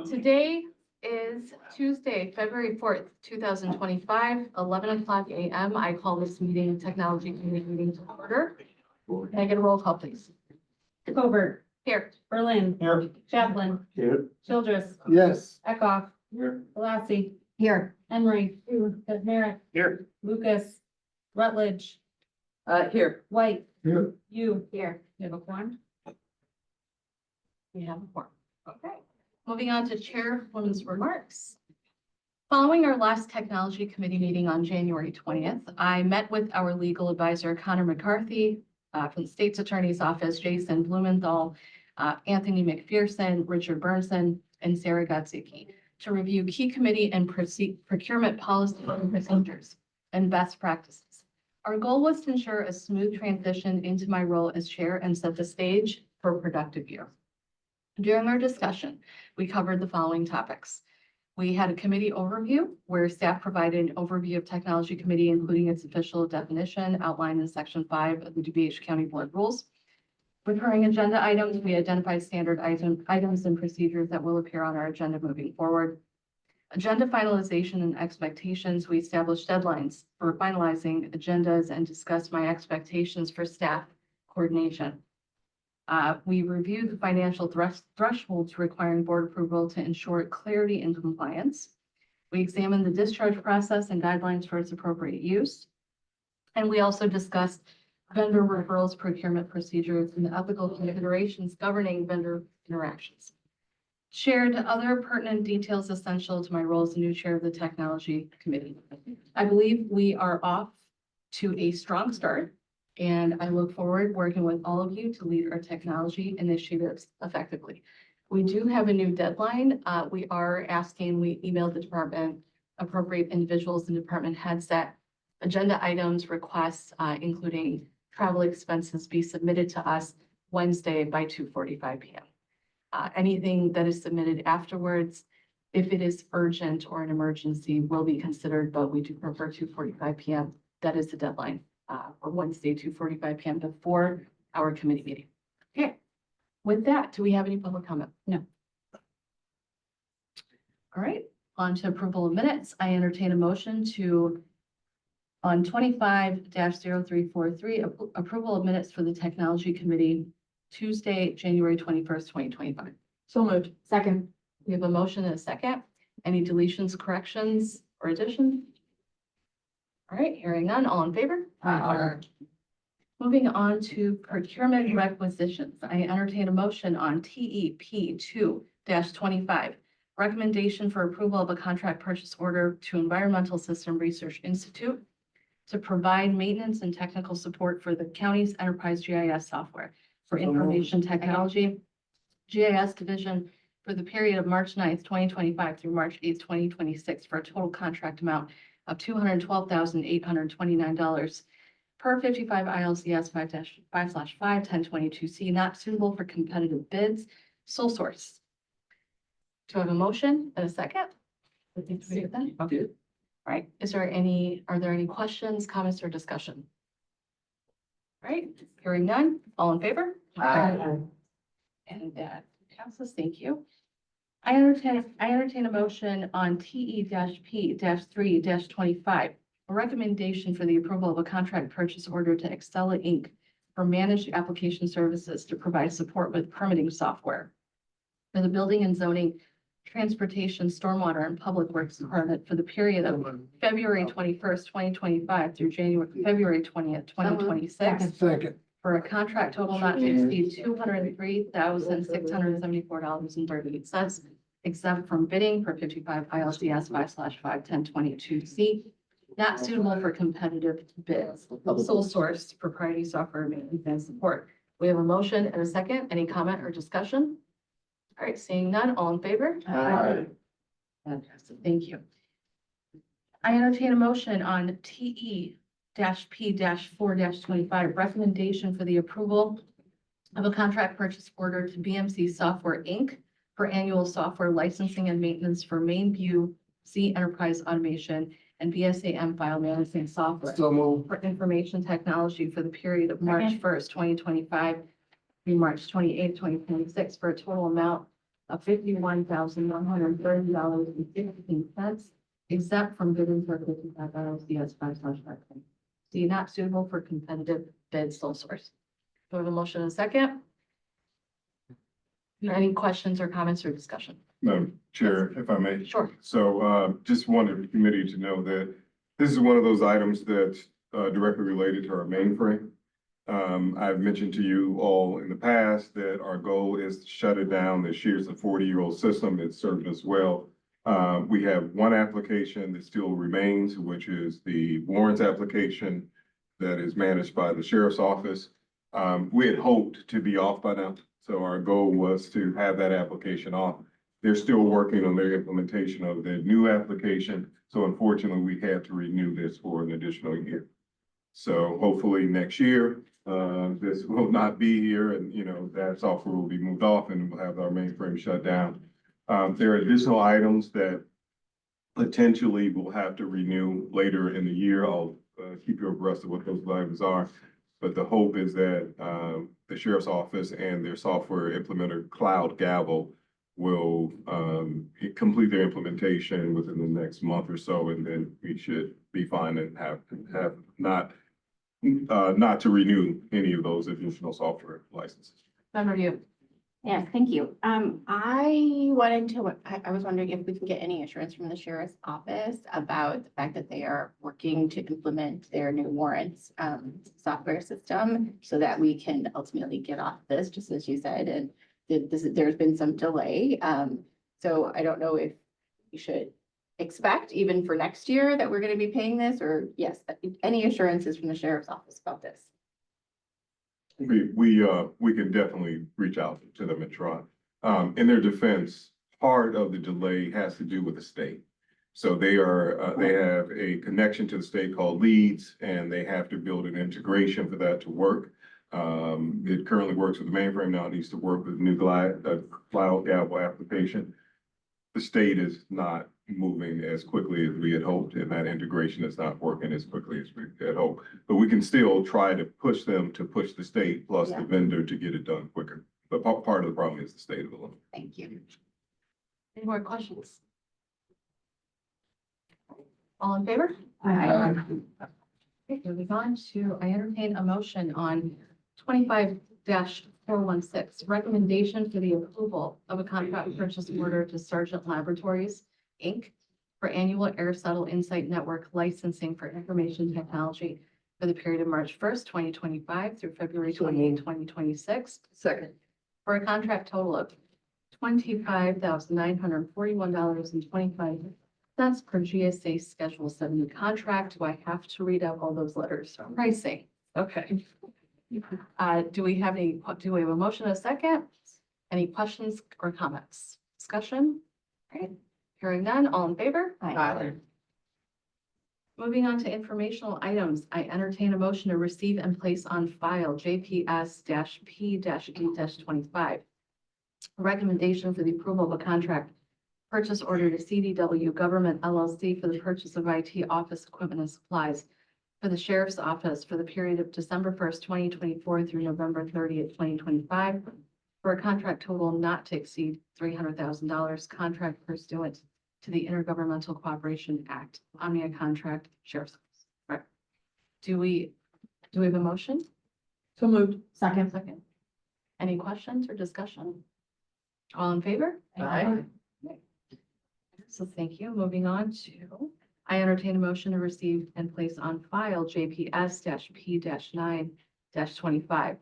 Today is Tuesday, February 4th, 2025, 11 o'clock a.m. I call this meeting, Technology Committee meeting to order. Can I get a roll call, please? Covert. Here. Berlin. Here. Chaplin. Here. Childress. Yes. Eckhoff. Here. Lassie. Here. Henry. Merritt. Here. Lucas. Rutledge. Here. White. Here. You. Here. You have a quorum? We have a quorum. Okay. Moving on to Chairwoman's remarks. Following our last Technology Committee meeting on January 20th, I met with our legal advisor, Connor McCarthy, from the State's Attorney's Office, Jason Blumenthal, Anthony McPherson, Richard Burnson, and Sarah Godzicki to review key committee and procurement policy and procedures and best practices. Our goal was to ensure a smooth transition into my role as chair and set the stage for a productive year. During our discussion, we covered the following topics. We had a committee overview where staff provided an overview of Technology Committee, including its official definition outlined in Section 5 of the DuPage County Board Rules. Recurring agenda items, we identified standard items and procedures that will appear on our agenda moving forward. Agenda finalization and expectations, we established deadlines for finalizing agendas and discussed my expectations for staff coordination. We reviewed the financial thresholds requiring board approval to ensure clarity and compliance. We examined the discharge process and guidelines for its appropriate use. And we also discussed vendor referrals, procurement procedures, and the ethical considerations governing vendor interactions. Shared other pertinent details essential to my role as the new chair of the Technology Committee. I believe we are off to a strong start. And I look forward working with all of you to lead our technology initiatives effectively. We do have a new deadline. We emailed the department, appropriate individuals and department heads that agenda items, requests, including travel expenses, be submitted to us Wednesday by 2:45 p.m. Anything that is submitted afterwards, if it is urgent or an emergency, will be considered, but we do prefer 2:45 p.m. That is the deadline. For Wednesday, 2:45 p.m. before our committee meeting. Okay, with that, do we have any public comment? No. All right, on to approval of minutes. I entertain a motion on 25-0343, approval of minutes for the Technology Committee, Tuesday, January 21st, 2025. So moved. Second. We have a motion and a second. Any deletions, corrections, or additions? All right, hearing none, all in favor? Aye. Moving on to procurement requisitions. I entertain a motion on TEP 2-25. Recommendation for approval of a contract purchase order to Environmental System Research Institute to provide maintenance and technical support for the county's enterprise GIS software for information technology, GIS division for the period of March 9th, 2025 through March 8th, 2026 for a total contract amount of $212,829 per 55 ILCS 5/5/1022C, not suitable for competitive bids, sole source. Do I have a motion and a second? I think we did that. Okay. All right. Are there any questions, comments, or discussion? All right. Hearing none. All in favor? Aye. And that passes. Thank you. I entertain a motion on TE-P-3-25, a recommendation for the approval of a contract purchase order to Excella Inc. for managed application services to provide support with permitting software for the Building and Zoning, Transportation, Stormwater, and Public Works Department for the period of February 21st, 2025 through February 20th, 2026. Second. For a contract total not to exceed $203,674.38, exempt from bidding for 55 ILCS 5/5/1022C, not suitable for competitive bids, sole source proprietary software maintenance and support. We have a motion and a second. Any comment or discussion? All right, seeing none, all in favor? Aye. Fantastic, thank you. I entertain a motion on TE-P-4-25, recommendation for the approval of a contract purchase order to BMC Software, Inc. for annual software licensing and maintenance for Mainview C Enterprise Automation and BSAM file management software So move. for information technology for the period of March 1st, 2025 through March 28th, 2026 for a total amount of $51,130.15, exempt from bidding for 55 LLCS 5/5. D, not suitable for competitive bid sole source. Do we have a motion and a second? Any questions or comments or discussion? Madam Chair, if I may. Sure. So just wanted the committee to know that this is one of those items that's directly related to our mainframe. I've mentioned to you all in the past that our goal is to shut it down. This year's a 40-year-old system. It's served us well. We have one application that still remains, which is the warrants application that is managed by the sheriff's office. We had hoped to be off by now, so our goal was to have that application off. They're still working on their implementation of the new application, so unfortunately, we had to renew this for an additional year. So hopefully next year, this will not be here and, that software will be moved off and we'll have our mainframe shut down. There are additional items that potentially we'll have to renew later in the year. I'll keep you abreast of what those items are. But the hope is that the sheriff's office and their software implementer, Cloud Gavel, will complete their implementation within the next month or so, and then we should be fine and have not to renew any of those additional software licenses. Member you. Yes, thank you. I was wondering if we can get any assurance from the sheriff's office about the fact that they are working to implement their new warrants software system so that we can ultimately get off this, just as you said, and there's been some delay. So I don't know if we should expect even for next year that we're going to be paying this, or yes, any assurances from the sheriff's office about this? We can definitely reach out to them and try. In their defense, part of the delay has to do with the state. So they have a connection to the state called LEADS, and they have to build an integration for that to work. It currently works with the mainframe, now it needs to work with the new Cloud Gavel application. The state is not moving as quickly as we had hoped, and that integration is not working as quickly as we had hoped. But we can still try to push them to push the state plus the vendor to get it done quicker. But part of the problem is the state of Illinois. Thank you. Any more questions? All in favor? Aye. Okay, moving on to, I entertain a motion on 25-416, recommendation for the approval of a contract purchase order to Sargent Laboratories, Inc. for annual Aristotle Insight Network licensing for information technology for the period of March 1st, 2025 through February 28th, 2026. Second. For a contract total of $25,941.25 per GSA Schedule 70 contract. Do I have to read out all those letters of pricing? Okay. Do we have a motion and a second? Any questions or comments? Discussion? All right. Hearing none, all in favor? Aye. Moving on to informational items, I entertain a motion to receive and place on file JPS-P-8-25. Recommendation for the approval of a contract purchase order to CDW Government LLC for the purchase of IT office equipment and supplies for the sheriff's office for the period of December 1st, 2024 through November 30th, 2025, for a contract total not to exceed $300,000, contract pursuant to the Intergovernmental Cooperation Act, Omnia Contract Sheriff's Office. Right. Do we have a motion? So moved. Second. Any questions or discussion? All in favor? Aye. So thank you. Moving on to, I entertain a motion to receive and place on file JPS-P-9-25.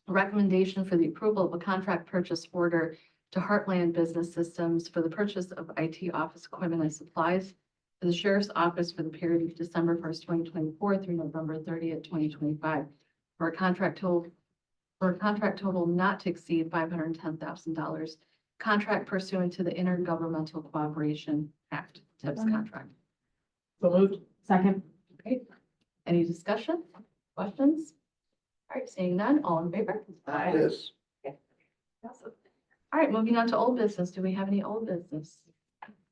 Recommendation for the approval of a contract purchase order to Heartland Business Systems for the purchase of IT office equipment and supplies for the sheriff's office for the period of December 1st, 2024 through November 30th, 2025, for a contract total not to exceed $510,000, contract pursuant to the Intergovernmental Cooperation Act, TIPS contract. So moved. Second. Okay. Any discussion? Questions? All right, seeing none, all in favor? Yes. All right, moving on to old business. Do we have any old business?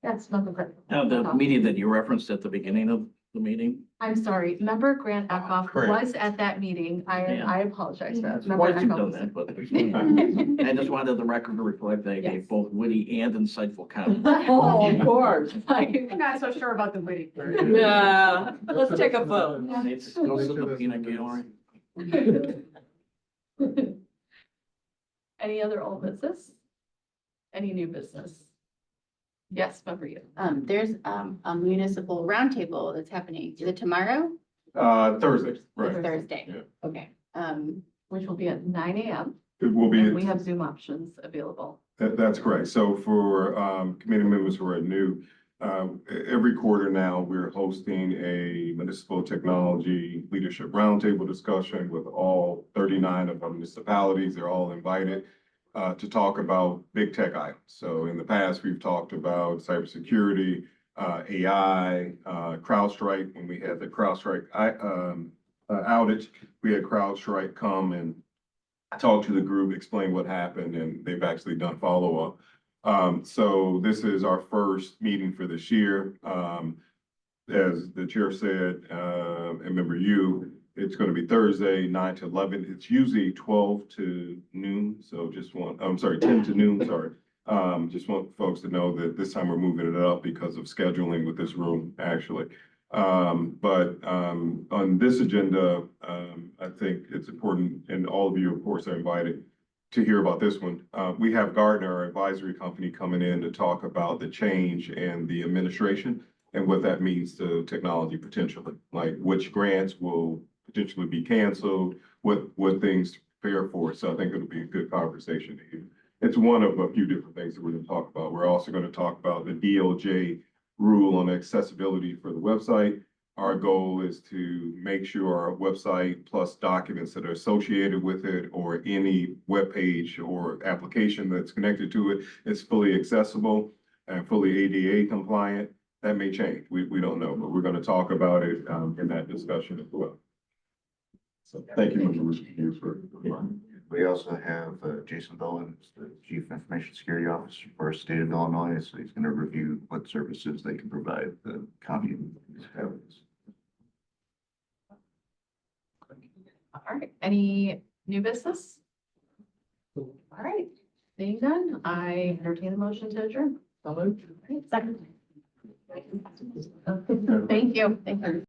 Yes, Member Griffin. Now, the meeting that you referenced at the beginning of the meeting. I'm sorry, member Grant Eckhoff Correct. was at that meeting. I apologize for that. Member Twice you've done Eckhoff that, but was- I just wanted the record to reflect that I Yes. gave both witty and insightful comments. Oh, of course. I'm not so sure about the witty part. Yeah, let's take a vote. It's goes to the peanut gallery. Any other old business? Any new business? Yes, member you. There's, a municipal roundtable that's happening. Is it tomorrow? Thursday, It's right. Thursday. Yeah. Okay. Which will be at 9 a.m. It will be. And we have Zoom options available. That's correct. So for committee members who are new, every quarter now, we're hosting a municipal technology leadership roundtable discussion with all 39 of our municipalities. They're all invited to talk about big tech items. So in the past, we've talked about cybersecurity, AI, CrowdStrike. When we had the CrowdStrike outage, we had CrowdStrike come and talk to the group, explain what happened, and they've actually done follow-up. So this is our first meeting for this year. As the chair said, and remember you, it's going to be Thursday, 9 to 11. It's usually 12 to noon. So just want, I'm sorry, 10 to noon, sorry. Just want folks to know that this time we're moving it up because of scheduling with this room, actually. On this agenda, I think it's important, and all of you, of course, are invited to hear about this one. We have Gardner, our advisory company, coming in to talk about the change and the administration and what that means to technology potentially, like which grants will potentially be canceled, what things to prepare for. So I think it'll be a good conversation to hear. It's one of a few different things that we're going to talk about. We're also going to talk about the DOJ rule on accessibility for the website. Our goal is to make sure our website plus documents that are associated with it or any web page or application that's connected to it is fully accessible and fully ADA compliant. That may change. We don't know, but we're going to talk about it in that discussion as well. So thank you, Mr. Richard, for. We also have Jason Bowen, the Chief Information Security Officer for the state of Illinois, so he's going to review what services they can provide the county and municipalities. All right, any new business? All right, seeing none, I entertain a motion to adjourn. So moved. All right, second. Thank you. Thank you.